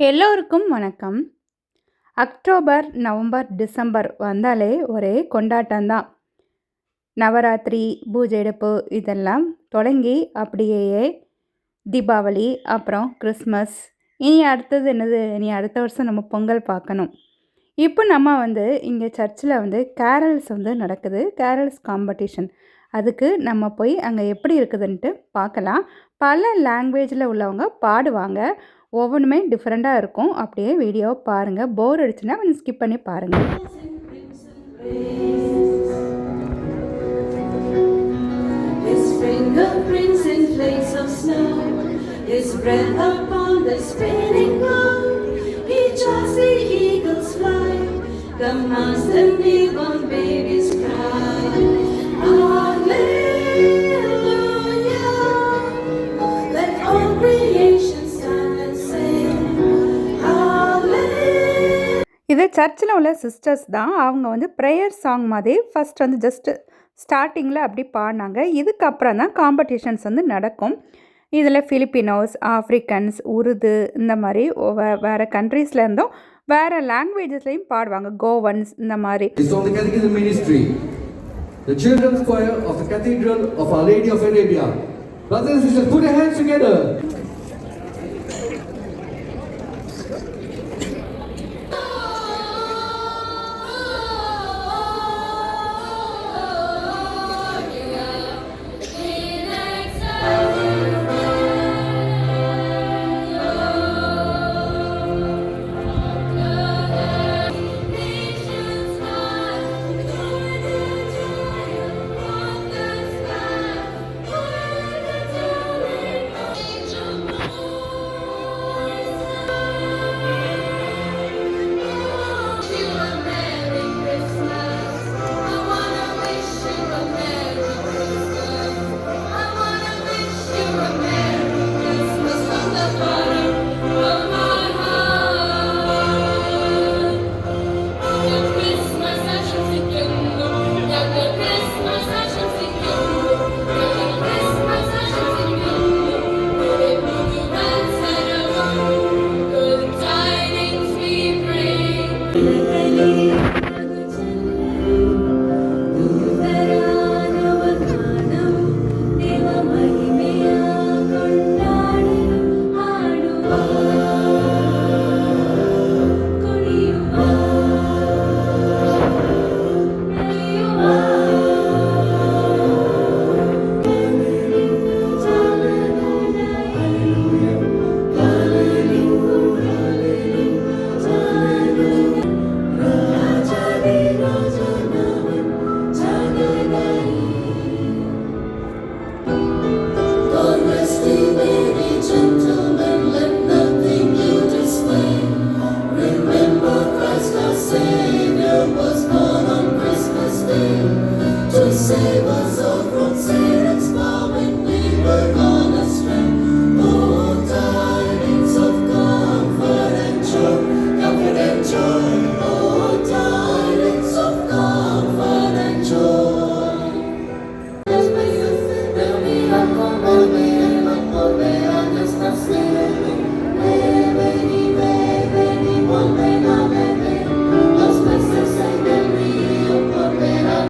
எல்லோருக்கும் வணக்கம். October, November, December வந்தாலே ஒரே கொண்டாட்டம்தான். நவராத்திரி, பூஜை எடுப்பு இதெல்லாம் தொடங்கி அப்படியே தீபாவளி, அப்புறம் கிறிஸ்மஸ். இனி அடுத்தது என்னது? இனி அடுத்த வருஷம் நம்ம பொங்கல் பார்க்கணும். இப்போ நம்ம இங்கே சர்ச்சில் கேரல்ஸ் நடக்குது. Carols competition. அதுக்கு நம்ம போய் அங்கே எப்படி இருக்குதுன்ட்டு பார்க்கலாம். பல லாங்குவேஜில் உள்ளவங்க பாடுவாங்க. ஒவ்வொன்றுமே டிஃப்ரெண்ட்டாக இருக்கும். அப்படியே வீடியோவை பாருங்கள். போர் அடிச்சுன்னா கொஞ்சம் ஸ்கிப் பண்ணி பாருங்கள். இது சர்ச்சில் உள்ள சிஸ்டர்ஸ் தான். அவங்க ப்ரேயர் சாங் மாதிரி ஃபஸ்ட் ஜஸ்ட்டு ஸ்டார்டிங்கில் அப்படி பாடினாங்க. இதுக்கப்புறம் தான் காம்படிஷன்ஸ் நடக்கும். இதில் ஃபிலிப்பினோஸ், ஆஃப்ரிக்கன்ஸ், உருது இந்த மாதிரி வேறு கண்ட்ரீஸ்லேருந்தும் வேறு லாங்குவேஜஸ்லையும் பாடுவாங்க. கோவன்ஸ் இந்த மாதிரி. The children's choir of the Cathedral of Our Lady of Arabia. Brothers and sisters, put your hands together.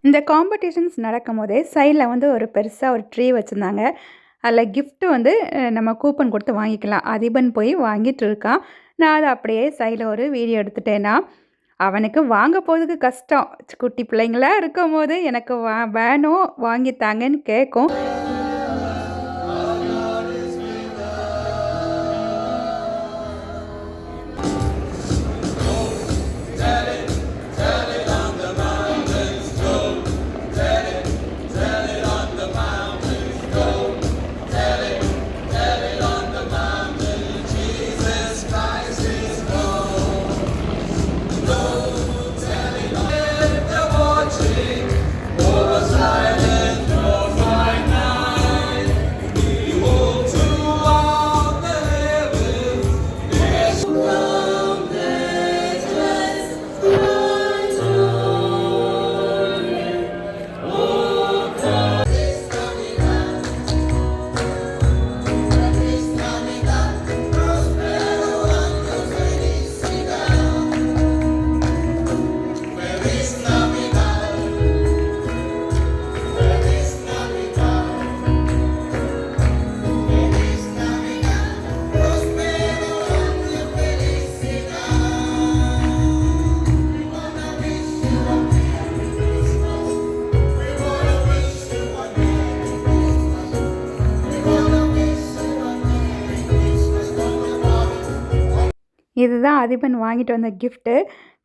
இந்த காம்படிஷன்ஸ் நடக்கும் போதே சைடில் ஒரு பெருசாக ஒரு ட்ரீ வச்சுருந்தாங்க. அதில் கிஃப்ட்டு நம்ம கூப்பன் கொடுத்து வாங்கிக்கலாம். அதிபன் போய் வாங்கிட்டு இருக்கான். நான் அதை அப்படியே சைடில் ஒரு வீடியோ எடுத்துட்டேன்னா அவனுக்கு வாங்க போகிறதுக்கு கஷ்டம். குட்டி பிள்ளைங்களாக இருக்கும் போது எனக்கு வேணும் வாங்கித்தாங்கன்னு கேட்கும். Silent, right now. இதுதான் அதிபன் வாங்கிட்டு வந்த கிஃப்ட்டு.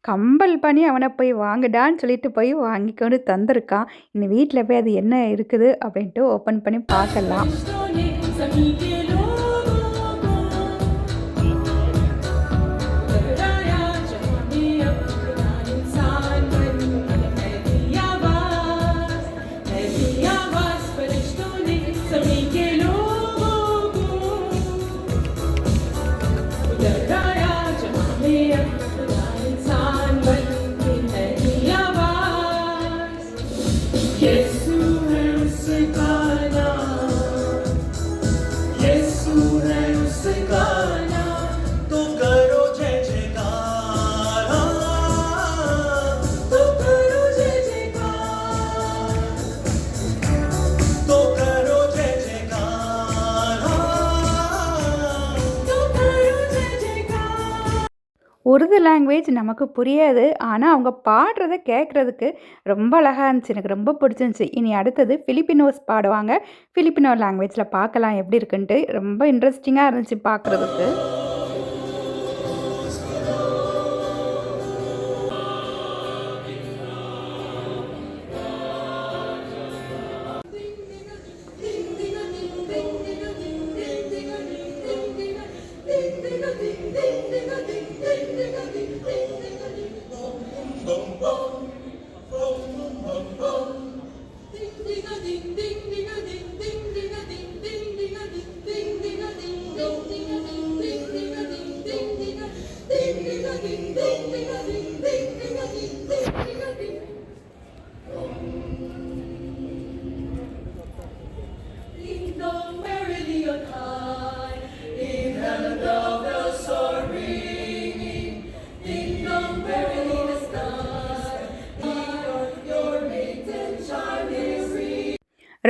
கம்பல் பண்ணி அவனை போய் வாங்குடான்னு சொல்லிட்டு போய் வாங்கிக்கொண்டு தந்திருக்கான். இனி வீட்டில் போய் அது என்ன இருக்குது அப்படின்ட்டு ஓப்பன் பண்ணி பார்க்கலாம். உருது லாங்குவேஜ் நமக்கு புரியாது. ஆனால் அவங்க பாடுறத கேட்குறதுக்கு ரொம்ப அழகாக இருந்துச்சு. எனக்கு ரொம்ப பிடிச்சிருந்துச்சி. இனி அடுத்தது ஃபிலிப்பினோஸ் பாடுவாங்க. ஃபிலிப்பினோ லாங்குவேஜில் பார்க்கலாம் எப்படி இருக்குன்ட்டு. ரொம்ப இன்ட்ரெஸ்டிங்காக இருந்துச்சு பார்க்குறதுக்கு.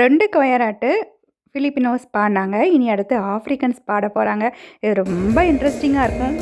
ரெண்டு கொயராட்டு ஃபிலிப்பினோஸ் பாடினாங்க. இனி அடுத்து ஆஃப்ரிக்கன்ஸ் பாட போகிறாங்க. இது ரொம்ப இன்ட்ரெஸ்டிங்காக இருக்கும்.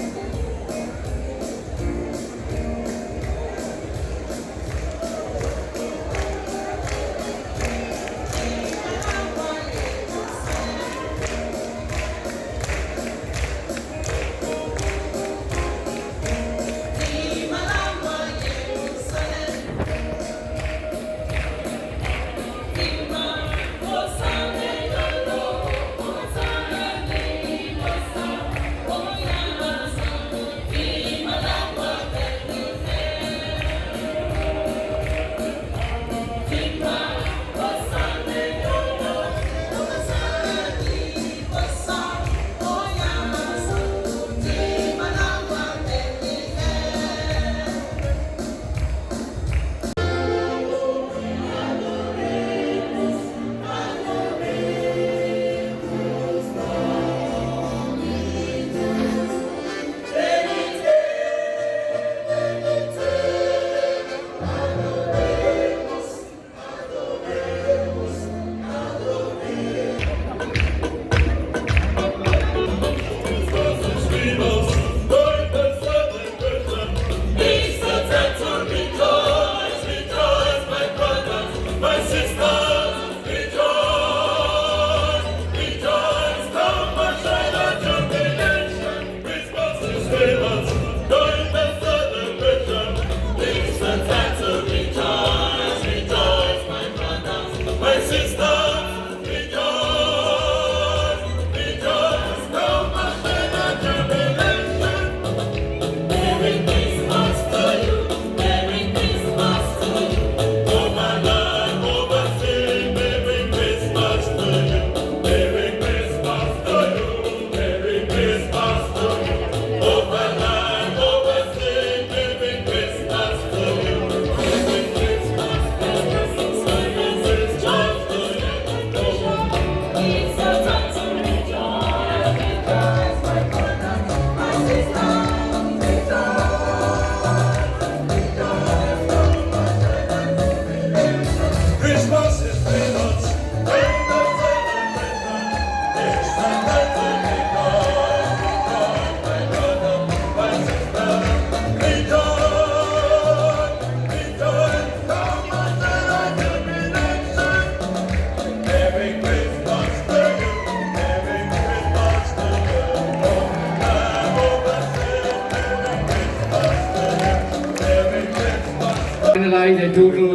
finalize a total.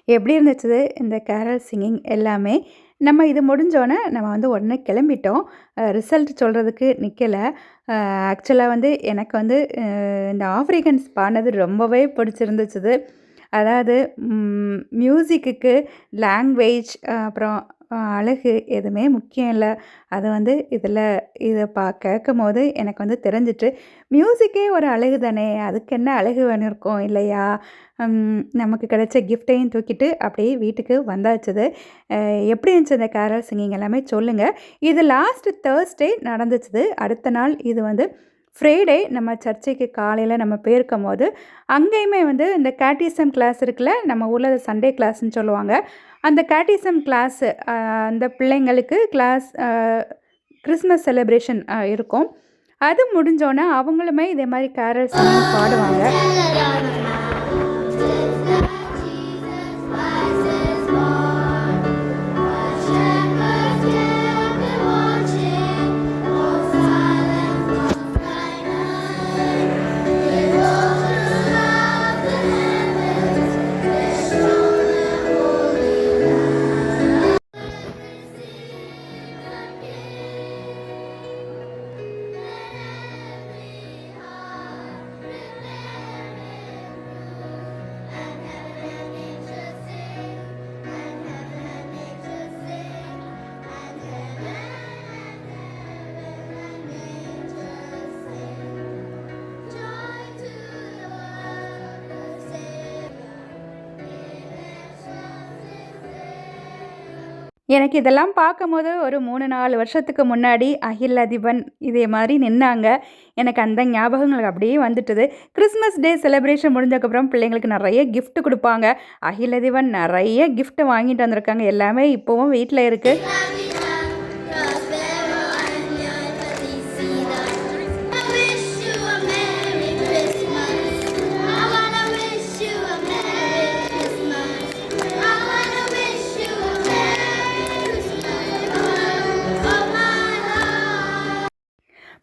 எப்படி இருந்துச்சு இந்த கேரல் சிங்கிங் எல்லாமே? நம்ம இது முடிஞ்சோனே நம்ம வந்து உடனே கிளம்பிட்டோம். ரிசல்ட் சொல்றதுக்கு நிக்கல. ஆக்சுவலா வந்து எனக்கு வந்து இந்த ஆஃப்ரிக்கன்ஸ் பாடுனது ரொம்பவே பிடிச்சிருந்துச்சு. அதாவது மியூசிக்குக்கு லாங்குவேஜ் அப்புறம் அழகு எதுவுமே முக்கியம் இல்ல. அது வந்து இத கேட்கும்போது எனக்கு வந்து தெரிஞ்சுட்டு, மியூசிக்கே ஒரு அழகு தானே! அதுக்கு என்ன அழகு வேணும் இருக்கும் இல்லையா? நமக்கு கிடைச்ச கிஃப்ட்டையும் தூக்கிட்டு அப்படியே வீட்டுக்கு வந்தாச்சுது. எப்படி இருந்துச்சு இந்த கேரல் சிங்கிங் எல்லாமே சொல்லுங்க. இது லாஸ்ட் Thursday நடந்துச்சுது. அடுத்த நாள் இது வந்து ஃப்ரைடே நம்ம சர்ச்சுக்கு காலையில் நம்ம போயிருக்கும்போது, அங்கேயுமே வந்து இந்த கேட்டிசம் கிளாஸ் இருக்குல்ல, நம்ம ஊரில் அது சண்டே கிளாஸ்ன்னு சொல்லுவாங்க. அந்த கேட்டிசம் கிளாஸு அந்த பிள்ளைங்களுக்கு கிளாஸ் கிறிஸ்மஸ் செலிப்ரேஷன் இருக்கும். அது முடிஞ்சோனே அவங்களுமே இதே மாதிரி கேரல் சாங் பாடுவாங்க. எனக்கு இதெல்லாம் பார்க்கும்போது ஒரு 3, 4 வருஷத்துக்கு முன்னாடி அகில் அதிபன் இதே மாதிரி நின்னாங்க. எனக்கு அந்த ஞாபகங்கள் அப்படியே வந்துட்டுது. கிறிஸ்மஸ் டே செலிப்ரேஷன் முடிஞ்சதுக்கப்புறம் பிள்ளைங்களுக்கு நிறைய கிஃப்ட் குடுப்பாங்க. அகில் அதிபன் நிறைய கிஃப்ட் வாங்கிட்டு வந்திருக்காங்க. எல்லாமே இப்போவும் வீட்ல இருக்கு.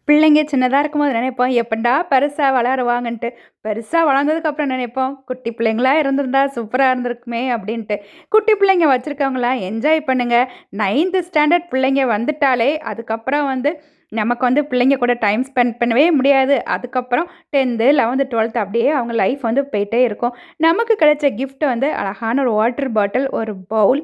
பிள்ளைங்க சின்னதாக இருக்கும்போது நினைப்போம், எப்படா பெருசா வளருவாங்கன்ட்டு. பெருசா வளர்ந்ததுக்கப்புறம் நினைப்போம், குட்டி பிள்ளைங்களா இருந்திருந்தா சூப்பரா இருந்திருக்குமே அப்படின்ட்டு. குட்டி பிள்ளைங்க வச்சுருக்கவங்களாம் என்ஜாய் பண்ணுங்க. 9th ஸ்டாண்டர்ட் பிள்ளைங்க வந்துட்டாலே, அதுக்கப்புறம் வந்து நமக்கு வந்து பிள்ளைங்க கூட டைம் ஸ்பெண்ட் பண்ணவே முடியாது. அதுக்கப்புறம் 10th, 11th, 12th அப்படியே அவங்க லைஃப் வந்து போயிட்டே இருக்கும். நமக்கு கிடைச்ச கிஃப்ட் வந்து அழகான ஒரு வாட்டர் பாட்டில், ஒரு பவுல்.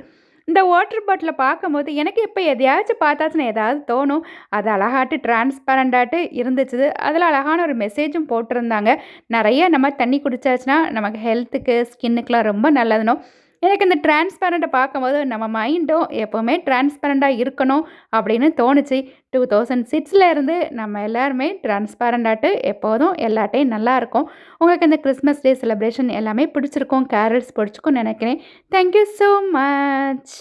இந்த வாட்டர் பாட்டிலை பார்க்கும்போது எனக்கு இப்போ எதையாச்சும் பார்த்தாச்சுன்னா ஏதாவது தோணும். அது அழகாட்டு டிரான்ஸ்பரண்டாட்டு இருந்துச்சு. அதில் அழகான ஒரு மெசேஜும் போட்டிருந்தாங்க. நிறைய நம்ம தண்ணி குடிச்சாச்சுன்னா நமக்கு ஹெல்த்துக்கு ஸ்கின்னுக்குலாம் ரொம்ப நல்லதுனோ. எனக்கு இந்த டிரான்ஸ்பரண்ட்டை பார்க்கும்போது நம்ம மைண்டும் எப்போவுமே டிரான்ஸ்பரண்டாக இருக்கணும் அப்படின்னு தோணுச்சு. 2006 இருந்து நம்ம எல்லாருமே டிரான்ஸ்பரண்டாட்டு எப்போதும் எல்லாட்டையும் நல்லாயிருக்கும். உங்களுக்கு இந்த கிறிஸ்மஸ் டே செலிப்ரேஷன் எல்லாமே பிடிச்சிருக்கும், கேரல்ஸ் பிடிச்சிக்கும்னு நினைக்கிறேன். Thank you so much.